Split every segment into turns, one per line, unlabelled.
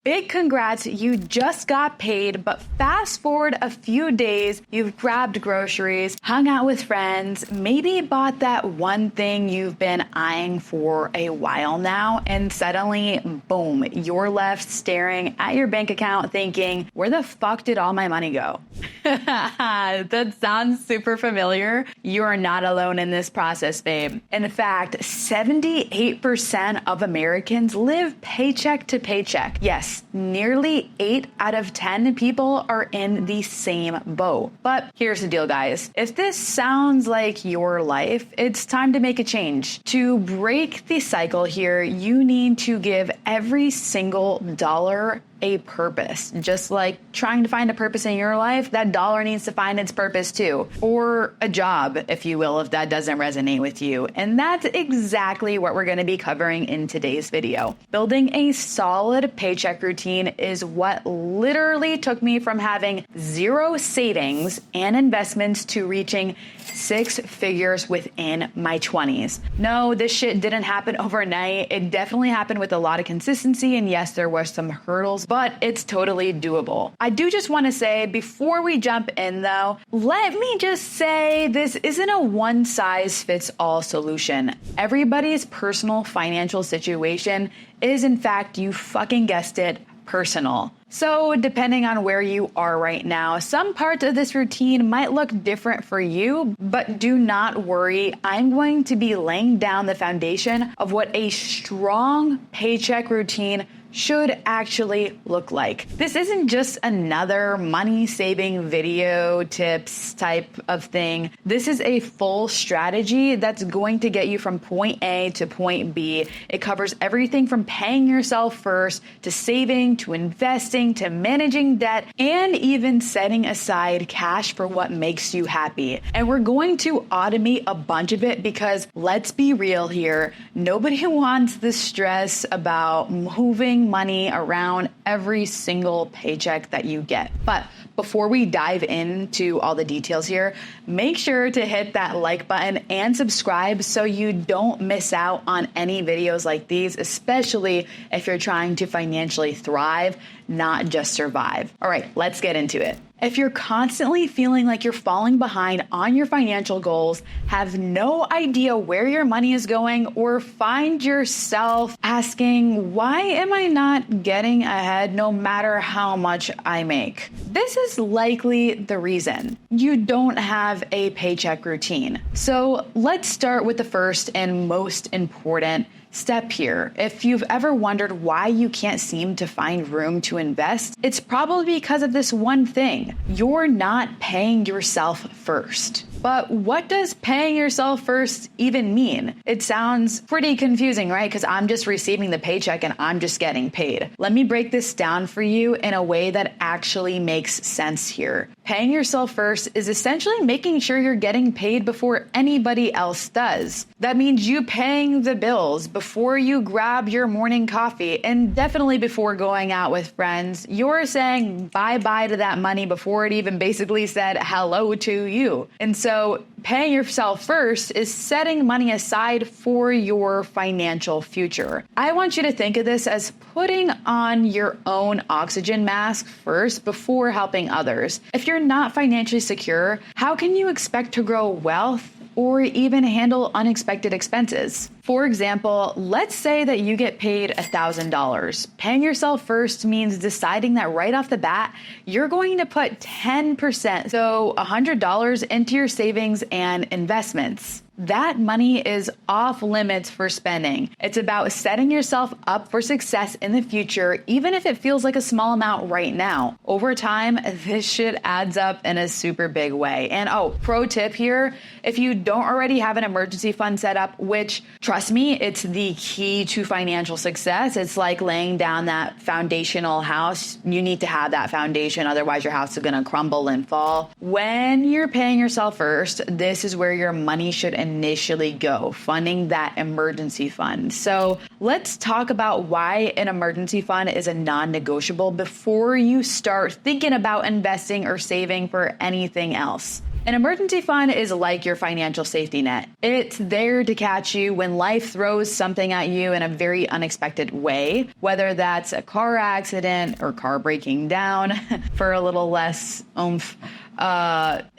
Big congrats, you just got paid, but fast forward a few days, you've grabbed groceries, hung out with friends, maybe bought that one thing you've been eyeing for a while now, and suddenly, boom, you're left staring at your bank account thinking, where the fuck did all my money go? That sounds super familiar. You are not alone in this process, babe. In fact, 78% of Americans live paycheck to paycheck. Yes, nearly 8 out of 10 people are in the same boat. But here's the deal, guys. If this sounds like your life, it's time to make a change. To break the cycle here, you need to give every single dollar a purpose. Just like trying to find a purpose in your life, that dollar needs to find its purpose too. Or a job, if you will, if that doesn't resonate with you. And that's exactly what we're going to be covering in today's video. Building a solid paycheck routine is what literally took me from having zero savings and investments to reaching 6 figures within my 20s. No, this shit didn't happen overnight. It definitely happened with a lot of consistency. And yes, there were some hurdles, but it's totally doable. I do just want to say before we jump in though, let me just say this isn't a one size fits all solution. Everybody's personal financial situation is, in fact, you fucking guessed it, personal. So depending on where you are right now, some parts of this routine might look different for you, but do not worry. I'm going to be laying down the foundation of what a strong paycheck routine should actually look like. This isn't just another money saving video tips type of thing. This is a full strategy that's going to get you from point A to point B. It covers everything from paying yourself first to saving to investing to managing debt and even setting aside cash for what makes you happy. And we're going to automate a bunch of it because let's be real here. Nobody wants the stress about moving money around every single paycheck that you get. But before we dive into all the details here, make sure to hit that like button and subscribe so you don't miss out on any videos like these, especially if you're trying to financially thrive, not just survive. All right, let's get into it. If you're constantly feeling like you're falling behind on your financial goals, have no idea where your money is going, or find yourself asking, why am I not getting ahead no matter how much I make? This is likely the reason. You don't have a paycheck routine. So let's start with the first and most important step here. If you've ever wondered why you can't seem to find room to invest, it's probably because of this one thing. You're not paying yourself first. But what does paying yourself first even mean? It sounds pretty confusing, right? Because I'm just receiving the paycheck and I'm just getting paid. Let me break this down for you in a way that actually makes sense here. Paying yourself first is essentially making sure you're getting paid before anybody else does. That means you paying the bills before you grab your morning coffee, and definitely before going out with friends. You're saying bye-bye to that money before it even basically said hello to you. And so paying yourself first is setting money aside for your financial future. I want you to think of this as putting on your own oxygen mask first before helping others. If you're not financially secure, how can you expect to grow wealth or even handle unexpected expenses? For example, let's say that you get paid $1,000. Paying yourself first means deciding that right off the bat, you're going to put 10%, so $100 into your savings and investments. That money is off limits for spending. It's about setting yourself up for success in the future, even if it feels like a small amount right now. Over time, this shit adds up in a super big way. And pro tip here, if you don't already have an emergency fund set up, which trust me, it's the key to financial success. It's like laying down that foundational house. You need to have that foundation, otherwise your house is gonna crumble and fall. When you're paying yourself first, this is where your money should initially go, funding that emergency fund. So let's talk about why an emergency fund is a non-negotiable before you start thinking about investing or saving for anything else. An emergency fund is like your financial safety net. It's there to catch you when life throws something at you in a very unexpected way, whether that's a car accident or car breaking down for a little less oomph,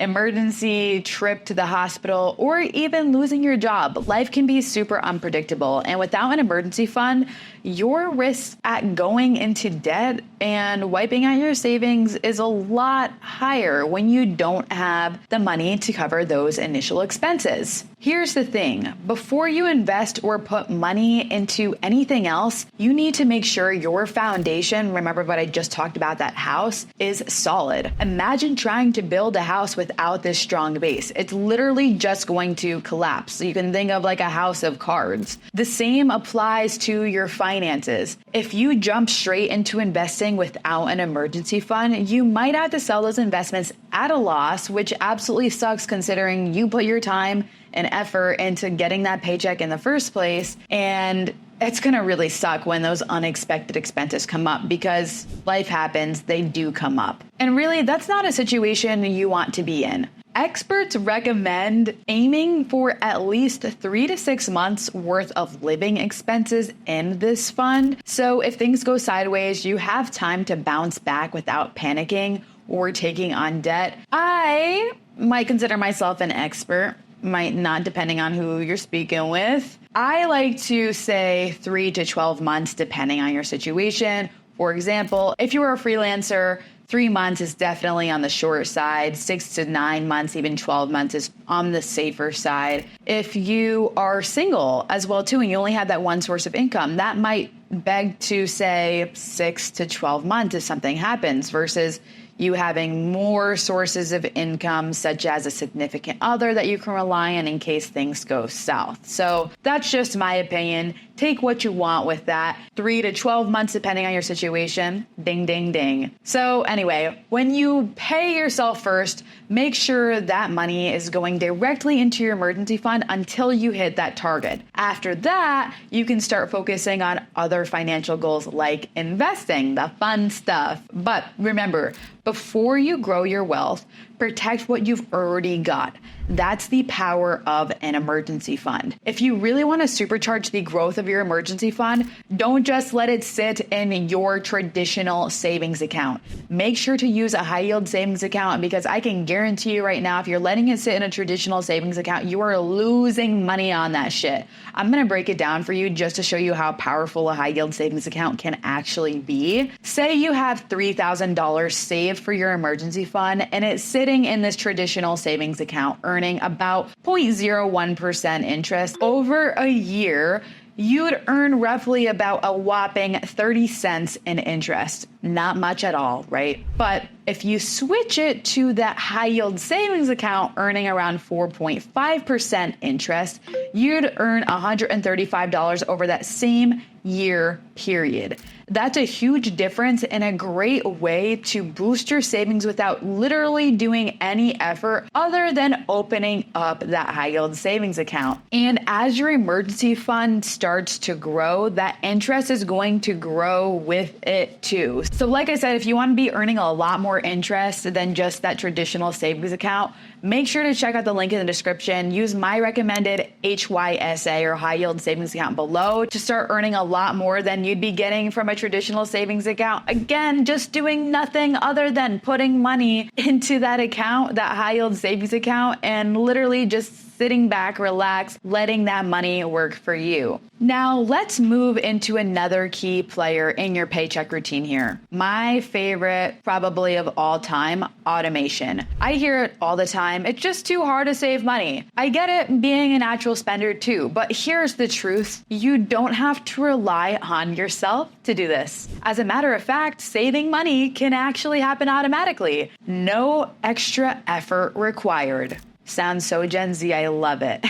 emergency trip to the hospital, or even losing your job. Life can be super unpredictable, and without an emergency fund, your risk at going into debt and wiping out your savings is a lot higher when you don't have the money to cover those initial expenses. Here's the thing, before you invest or put money into anything else, you need to make sure your foundation, remember what I just talked about, that house, is solid. Imagine trying to build a house without this strong base. It's literally just going to collapse. So you can think of like a house of cards. The same applies to your finances. If you jump straight into investing without an emergency fund, you might have to sell those investments at a loss, which absolutely sucks considering you put your time and effort into getting that paycheck in the first place. And it's going to really suck when those unexpected expenses come up, because life happens, they do come up. And really, that's not a situation you want to be in. Experts recommend aiming for at least 3 to 6 months worth of living expenses in this fund. So if things go sideways, you have time to bounce back without panicking or taking on debt. I might consider myself an expert, might not, depending on who you're speaking with. I like to say 3 to 12 months, depending on your situation. For example, if you are a freelancer, 3 months is definitely on the short side. 6 to 9 months, even 12 months is on the safer side. If you are single as well too, and you only have that one source of income, that might beg to say 6 to 12 months if something happens, versus you having more sources of income, such as a significant other that you can rely on in case things go south. So that's just my opinion. Take what you want with that. 3 to 12 months, depending on your situation. Ding, ding, ding. So anyway, when you pay yourself first, make sure that money is going directly into your emergency fund until you hit that target. After that, you can start focusing on other financial goals like investing, the fun stuff. But remember, before you grow your wealth, protect what you've already got. That's the power of an emergency fund. If you really want to supercharge the growth of your emergency fund, don't just let it sit in your traditional savings account. Make sure to use a high yield savings account, because I can guarantee you right now, if you're letting it sit in a traditional savings account, you are losing money on that shit. I'm going to break it down for you just to show you how powerful a high yield savings account can actually be. Say you have $3,000 saved for your emergency fund, and it's sitting in this traditional savings account, earning about 0.01% interest. Over a year, you'd earn roughly about a whopping 30 cents in interest. Not much at all, right? But if you switch it to that high yield savings account earning around 4.5% interest, you'd earn $135 over that same year period. That's a huge difference and a great way to boost your savings without literally doing any effort other than opening up that high yield savings account. And as your emergency fund starts to grow, that interest is going to grow with it too. So like I said, if you want to be earning a lot more interest than just that traditional savings account, make sure to check out the link in the description. Use my recommended HYSA or high yield savings account below to start earning a lot more than you'd be getting from a traditional savings account. Again, just doing nothing other than putting money into that account, that high yield savings account, and literally just sitting back, relax, letting that money work for you. Now let's move into another key player in your paycheck routine here. My favorite, probably of all time, automation. I hear it all the time. It's just too hard to save money. I get it, being a natural spender too, but here's the truth. You don't have to rely on yourself to do this. As a matter of fact, saving money can actually happen automatically. No extra effort required. Sounds so Gen Z, I love it.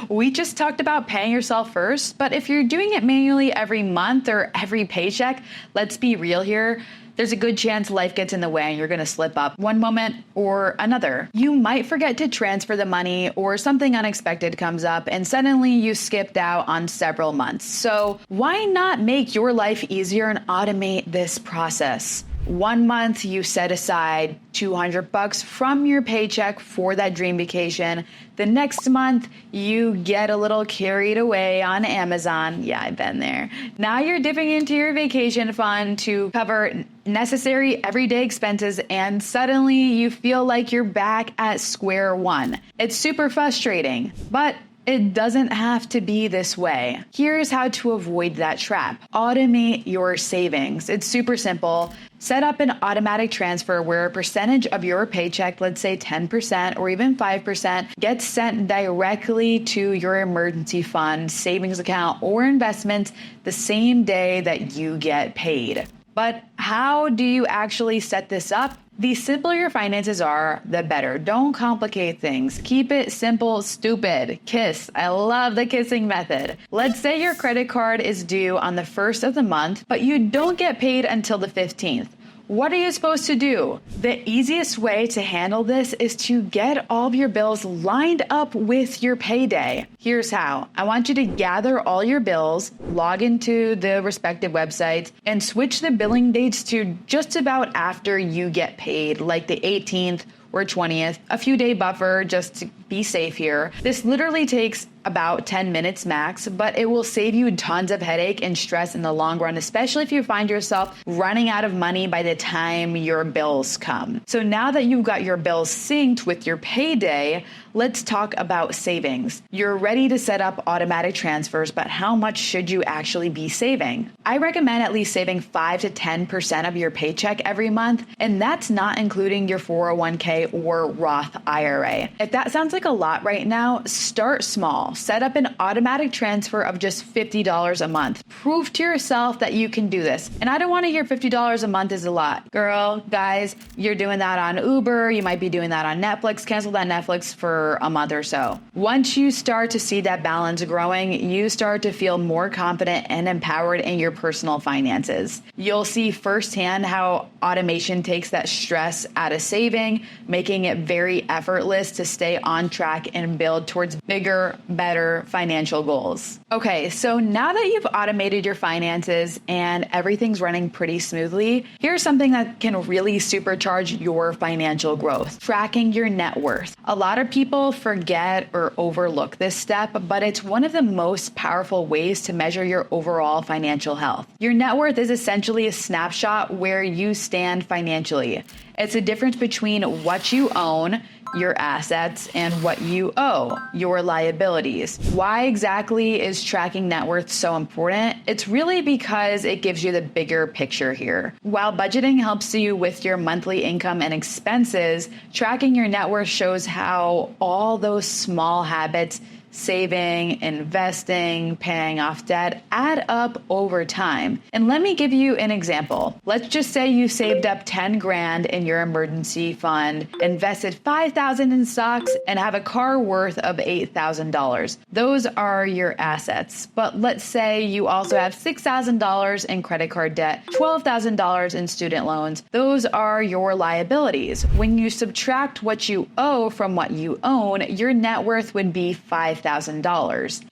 We just talked about paying yourself first, but if you're doing it manually every month or every paycheck, let's be real here, there's a good chance life gets in the way and you're going to slip up one moment or another. You might forget to transfer the money, or something unexpected comes up and suddenly you skipped out on several months. So why not make your life easier and automate this process? 1 month you set aside $200 from your paycheck for that dream vacation. The next month you get a little carried away on Amazon. Yeah, I've been there. Now you're dipping into your vacation fund to cover necessary everyday expenses, and suddenly you feel like you're back at square one. It's super frustrating, but it doesn't have to be this way. Here's how to avoid that trap. Automate your savings. It's super simple. Set up an automatic transfer where a percentage of your paycheck, let's say 10% or even 5%, gets sent directly to your emergency fund, savings account, or investments the same day that you get paid. But how do you actually set this up? The simpler your finances are, the better. Don't complicate things. Keep it simple, stupid. Kiss. I love the kissing method. Let's say your credit card is due on the 1st of the month, but you don't get paid until the 15th. What are you supposed to do? The easiest way to handle this is to get all of your bills lined up with your payday. Here's how. I want you to gather all your bills, log into the respective websites, and switch the billing dates to just about after you get paid, like the 18th or 20th, a few day buffer just to be safe here. This literally takes about 10 minutes max, but it will save you tons of headache and stress in the long run, especially if you find yourself running out of money by the time your bills come. So now that you've got your bills synced with your payday, let's talk about savings. You're ready to set up automatic transfers, but how much should you actually be saving? I recommend at least saving 5 to 10% of your paycheck every month, and that's not including your 401k or Roth IRA. If that sounds like a lot right now, start small. Set up an automatic transfer of just $50 a month. Prove to yourself that you can do this. And I don't want to hear $50 a month is a lot. Girl, guys, you're doing that on Uber. You might be doing that on Netflix. Cancel that Netflix for a month or so. Once you start to see that balance growing, you start to feel more confident and empowered in your personal finances. You'll see firsthand how automation takes that stress out of saving, making it very effortless to stay on track and build towards bigger, better financial goals. Okay, so now that you've automated your finances and everything's running pretty smoothly, here's something that can really supercharge your financial growth: tracking your net worth. A lot of people forget or overlook this step, but it's one of the most powerful ways to measure your overall financial health. Your net worth is essentially a snapshot where you stand financially. It's a difference between what you own, your assets, and what you owe, your liabilities. Why exactly is tracking net worth so important? It's really because it gives you the bigger picture here. While budgeting helps you with your monthly income and expenses, tracking your net worth shows how all those small habits, saving, investing, paying off debt, add up over time. And let me give you an example. Let's just say you saved up 10 grand in your emergency fund, invested 5,000 in stocks, and have a car worth of $8,000. Those are your assets. But let's say you also have $6,000 in credit card debt, $12,000 in student loans. Those are your liabilities. When you subtract what you owe from what you own, your net worth would be $5,000.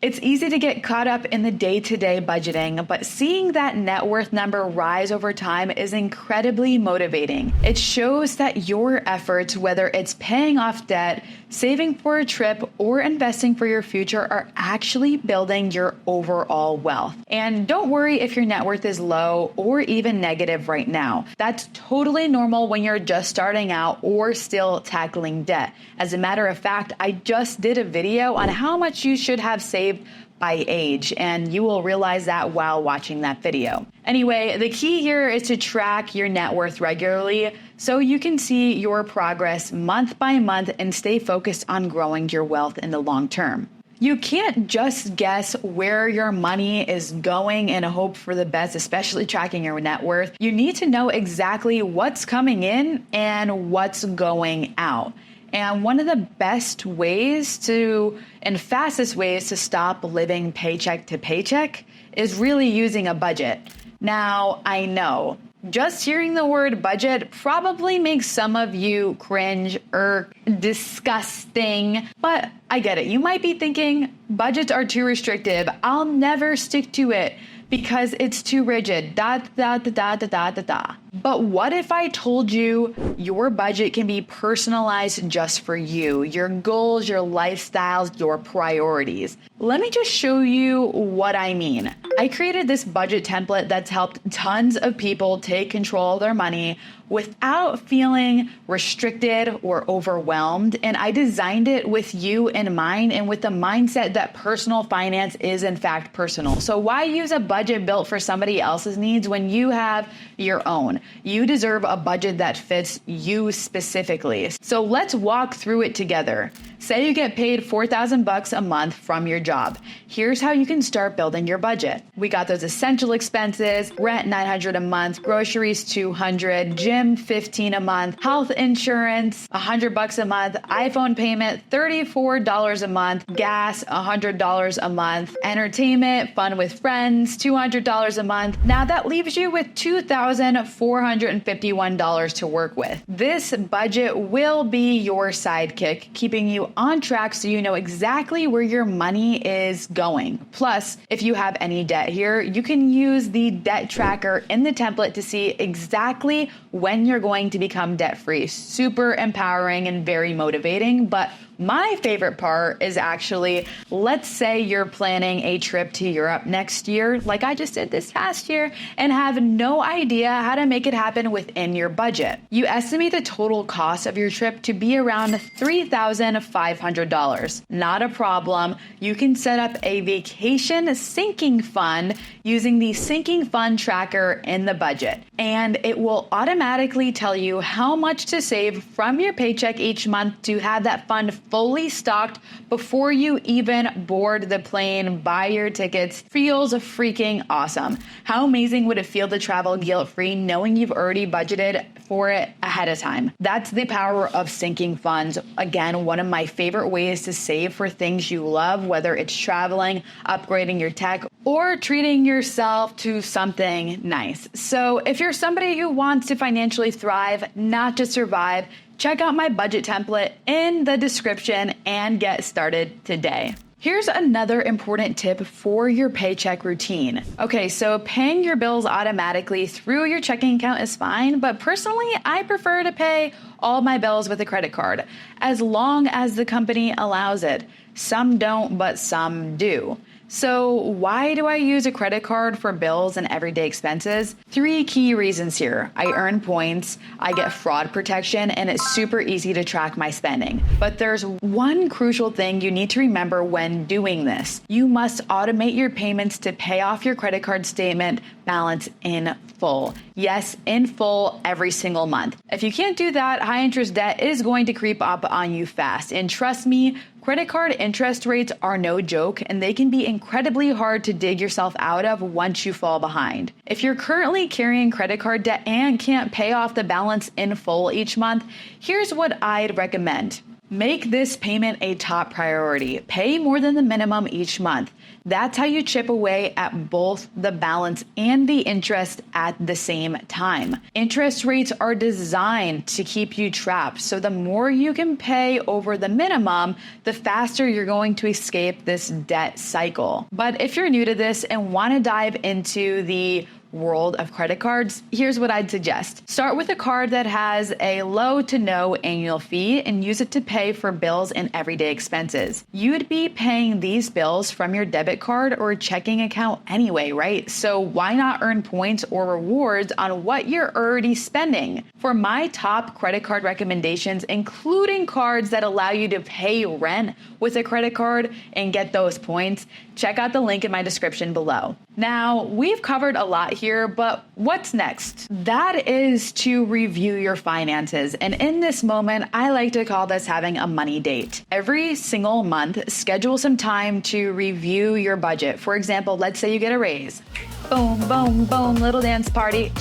It's easy to get caught up in the day-to-day budgeting, but seeing that net worth number rise over time is incredibly motivating. It shows that your efforts, whether it's paying off debt, saving for a trip, or investing for your future, are actually building your overall wealth. And don't worry if your net worth is low or even negative right now. That's totally normal when you're just starting out or still tackling debt. As a matter of fact, I just did a video on how much you should have saved by age, and you will realize that while watching that video. Anyway, the key here is to track your net worth regularly so you can see your progress month by month and stay focused on growing your wealth in the long term. You can't just guess where your money is going and hope for the best, especially tracking your net worth. You need to know exactly what's coming in and what's going out. And one of the best ways and fastest ways to stop living paycheck to paycheck is really using a budget. Now, I know, just hearing the word budget probably makes some of you cringe or disgusting, but I get it. You might be thinking, budgets are too restrictive. I'll never stick to it because it's too rigid. But what if I told you your budget can be personalized just for you, your goals, your lifestyles, your priorities? Let me just show you what I mean. I created this budget template that's helped tons of people take control of their money without feeling restricted or overwhelmed. And I designed it with you in mind and with the mindset that personal finance is in fact personal. So why use a budget built for somebody else's needs when you have your own? You deserve a budget that fits you specifically. So let's walk through it together. Say you get paid $4,000 a month from your job. Here's how you can start building your budget. We got those essential expenses: rent $900 a month, groceries $200, gym $15 a month, health insurance $100 a month, iPhone payment $34 a month, gas $100 a month, entertainment, fun with friends $200 a month. Now that leaves you with $2,451 to work with. This budget will be your sidekick, keeping you on track so you know exactly where your money is going. Plus, if you have any debt here, you can use the debt tracker in the template to see exactly when you're going to become debt-free. Super empowering and very motivating. But my favorite part is actually, let's say you're planning a trip to Europe next year, like I just did this past year, and have no idea how to make it happen within your budget. You estimate the total cost of your trip to be around $3,500. Not a problem. You can set up a vacation sinking fund using the sinking fund tracker in the budget, and it will automatically tell you how much to save from your paycheck each month to have that fund fully stocked before you even board the plane, buy your tickets. Feels freaking awesome. How amazing would it feel to travel guilt-free knowing you've already budgeted for it ahead of time? That's the power of sinking funds. Again, one of my favorite ways to save for things you love, whether it's traveling, upgrading your tech, or treating yourself to something nice. So if you're somebody who wants to financially thrive, not just survive, check out my budget template in the description and get started today. Here's another important tip for your paycheck routine. Okay, so paying your bills automatically through your checking account is fine, but personally, I prefer to pay all my bills with a credit card, as long as the company allows it. Some don't, but some do. So why do I use a credit card for bills and everyday expenses? 3 key reasons here. I earn points, I get fraud protection, and it's super easy to track my spending. But there's one crucial thing you need to remember when doing this. You must automate your payments to pay off your credit card statement balance in full. Yes, in full every single month. If you can't do that, high interest debt is going to creep up on you fast. And trust me, credit card interest rates are no joke, and they can be incredibly hard to dig yourself out of once you fall behind. If you're currently carrying credit card debt and can't pay off the balance in full each month, here's what I'd recommend. Make this payment a top priority. Pay more than the minimum each month. That's how you chip away at both the balance and the interest at the same time. Interest rates are designed to keep you trapped, so the more you can pay over the minimum, the faster you're going to escape this debt cycle. But if you're new to this and want to dive into the world of credit cards, here's what I'd suggest. Start with a card that has a low to no annual fee and use it to pay for bills and everyday expenses. You would be paying these bills from your debit card or checking account anyway, right? So why not earn points or rewards on what you're already spending? For my top credit card recommendations, including cards that allow you to pay rent with a credit card and get those points, check out the link in my description below. Now, we've covered a lot here, but what's next? That is to review your finances. And in this moment, I like to call this having a money date. Every single month, schedule some time to review your budget. For example, let's say you get a raise. Boom, boom, boom, little dance party.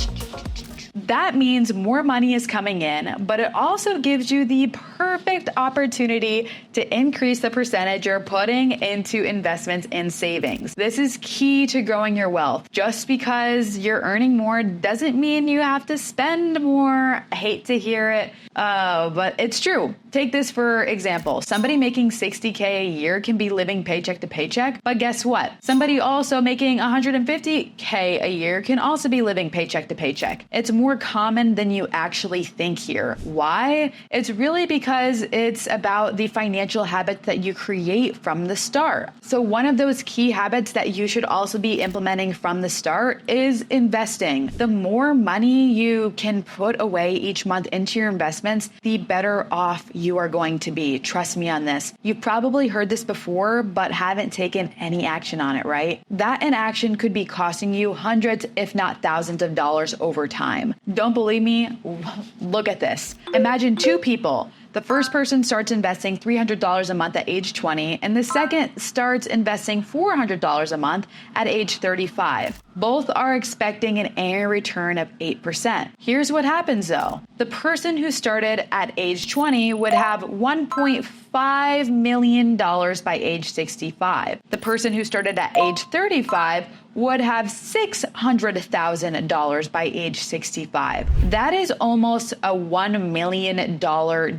That means more money is coming in, but it also gives you the perfect opportunity to increase the percentage you're putting into investments and savings. This is key to growing your wealth. Just because you're earning more doesn't mean you have to spend more. I hate to hear it, but it's true. Take this for example. Somebody making $60K a year can be living paycheck to paycheck, but guess what? Somebody also making $150K a year can also be living paycheck to paycheck. It's more common than you actually think here. Why? It's really because it's about the financial habits that you create from the start. So one of those key habits that you should also be implementing from the start is investing. The more money you can put away each month into your investments, the better off you are going to be. Trust me on this. You've probably heard this before, but haven't taken any action on it, right? That inaction could be costing you hundreds, if not thousands of dollars over time. Don't believe me? Look at this. Imagine two people. The first person starts investing $300 a month at age 20, and the second starts investing $400 a month at age 35. Both are expecting an annual return of 8%. Here's what happens though. The person who started at age 20 would have $1.5 million by age 65. The person who started at age 35 would have $600,000 by age 65. That is almost a $1 million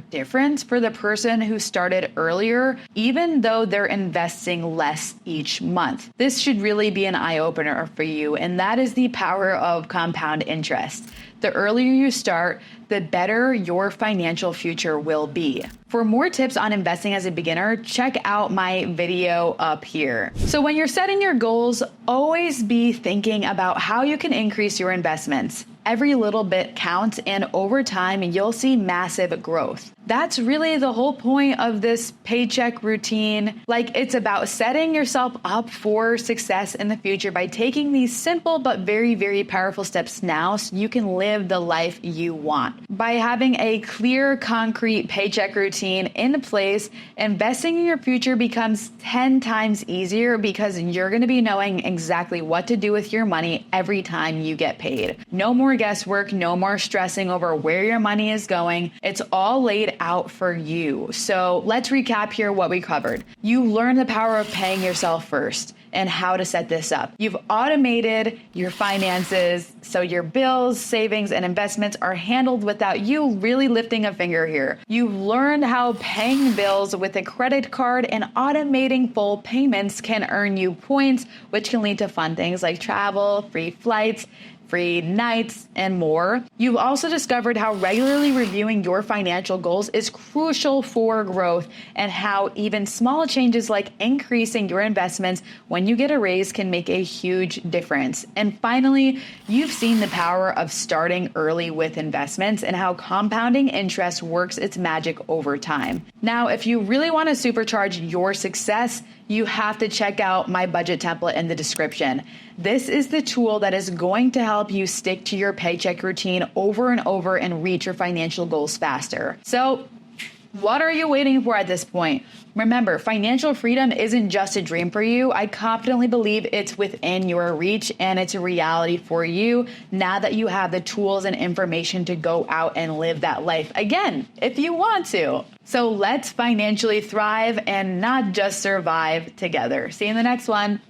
difference for the person who started earlier, even though they're investing less each month. This should really be an eye-opener for you, and that is the power of compound interest. The earlier you start, the better your financial future will be. For more tips on investing as a beginner, check out my video up here. So when you're setting your goals, always be thinking about how you can increase your investments. Every little bit counts, and over time, you'll see massive growth. That's really the whole point of this paycheck routine. Like, it's about setting yourself up for success in the future by taking these simple but very, very powerful steps now so you can live the life you want. By having a clear, concrete paycheck routine in place, investing in your future becomes 10 times easier because you're going to be knowing exactly what to do with your money every time you get paid. No more guesswork, no more stressing over where your money is going. It's all laid out for you. So let's recap here what we covered. You learned the power of paying yourself first and how to set this up. You've automated your finances, so your bills, savings, and investments are handled without you really lifting a finger here. You've learned how paying bills with a credit card and automating full payments can earn you points, which can lead to fun things like travel, free flights, free nights, and more. You've also discovered how regularly reviewing your financial goals is crucial for growth, and how even small changes like increasing your investments when you get a raise can make a huge difference. And finally, you've seen the power of starting early with investments and how compounding interest works its magic over time. Now, if you really want to supercharge your success, you have to check out my budget template in the description. This is the tool that is going to help you stick to your paycheck routine over and over and reach your financial goals faster. So, what are you waiting for at this point? Remember, financial freedom isn't just a dream for you. I confidently believe it's within your reach, and it's a reality for you now that you have the tools and information to go out and live that life again, if you want to. So let's financially thrive and not just survive together. See you in the next one.